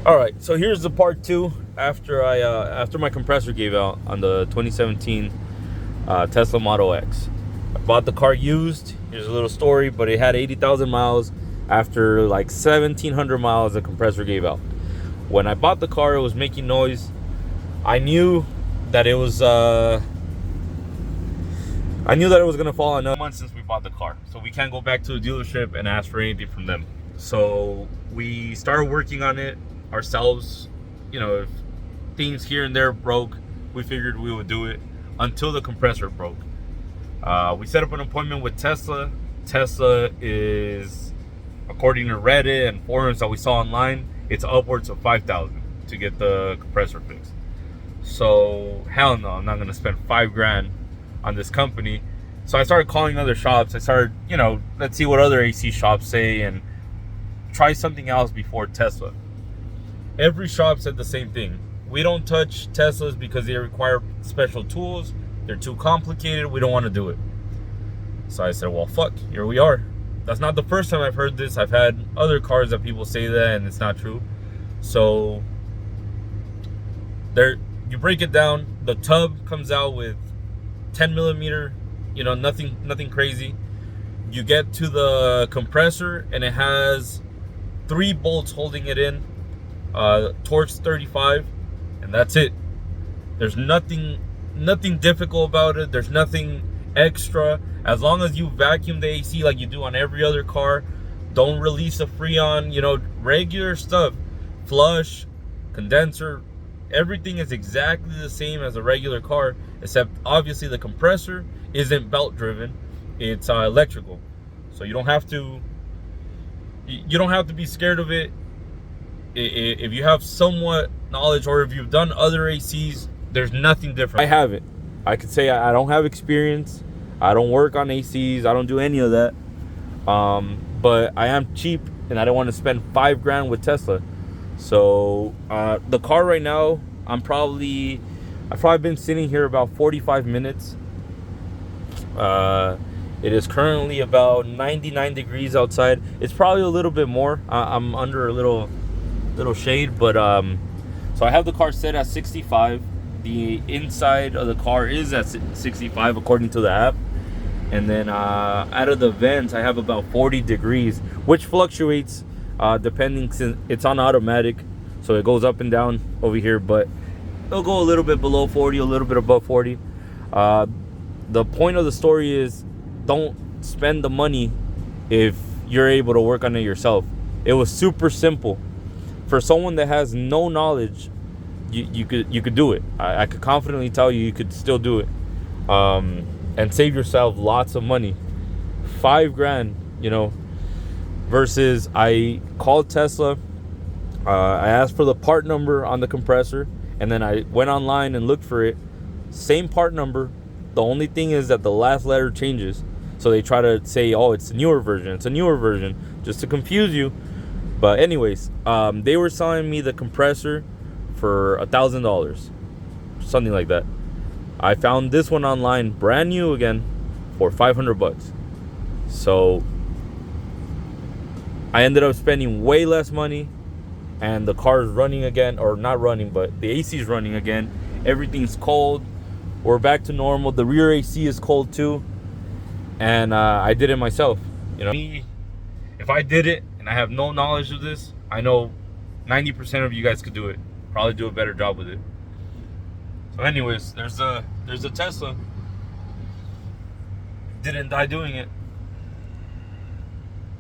All right, so here's the part two after my compressor gave out on the 2017 Tesla Model X. I bought the car used. Here's a little story, but it had 80,000 miles. After like 1,700 miles, the compressor gave out. When I bought the car, it was making noise. I knew that it was gonna fall another month since we bought the car, so we can't go back to the dealership and ask for anything from them. So we started working on it ourselves. You know, if things here and there broke, we figured we would do it until the compressor broke. We set up an appointment with Tesla. Tesla is, according to Reddit and forums that we saw online, it's upwards of $5,000 to get the compressor fixed. So hell no, I'm not gonna spend $5,000 on this company. So I started calling other shops. I started, let's see what other AC shops say and try something else before Tesla. Every shop said the same thing. We don't touch Teslas because they require special tools. They're too complicated. We don't want to do it. So I said, well, fuck, here we are. That's not the first time I've heard this. I've had other cars that people say that and it's not true. So there, you break it down. The tub comes out with 10 millimeter, nothing crazy. You get to the compressor and it has 3 bolts holding it in, Torx 35, and that's it. There's nothing difficult about it. There's nothing extra. As long as you vacuum the AC like you do on every other car, don't release the freon, regular stuff, flush, condenser, everything is exactly the same as a regular car, except obviously the compressor isn't belt driven, it's electrical. So you don't have to be scared of it. If you have somewhat knowledge, or if you've done other ACs, there's nothing different. I haven't. I could say I don't have experience. I don't work on ACs. I don't do any of that. But I am cheap, and I don't want to spend $5,000 with Tesla. So the car right now, I've probably been sitting here about 45 minutes. It is currently about 99 degrees outside. It's probably a little bit more. I'm under a little shade, but so I have the car set at 65. The inside of the car is at 65 according to the app, and then out of the vents I have about 40 degrees, which fluctuates depending, since it's on automatic, so it goes up and down over here, but it'll go a little bit below 40, a little bit above 40. The point of the story is, don't spend the money if you're able to work on it yourself. It was super simple. For someone that has no knowledge, you could do it. I could confidently tell you could still do it, and save yourself lots of money. $5,000, versus I called Tesla. I asked for the part number on the compressor, and then I went online and looked for it. Same part number. The only thing is that the last letter changes. So they try to say, oh, it's a newer version. It's a newer version, just to confuse you. But anyways, they were selling me the compressor for $1,000, something like that. I found this one online, brand new again, for $500. So I ended up spending way less money, and the car is running again, or not running, but the AC is running again. Everything's cold. We're back to normal. The rear AC is cold too, and I did it myself. If I did it and I have no knowledge of this, I know 90% of you guys could do it. Probably do a better job with it. So anyways, there's a Tesla. Didn't die doing it.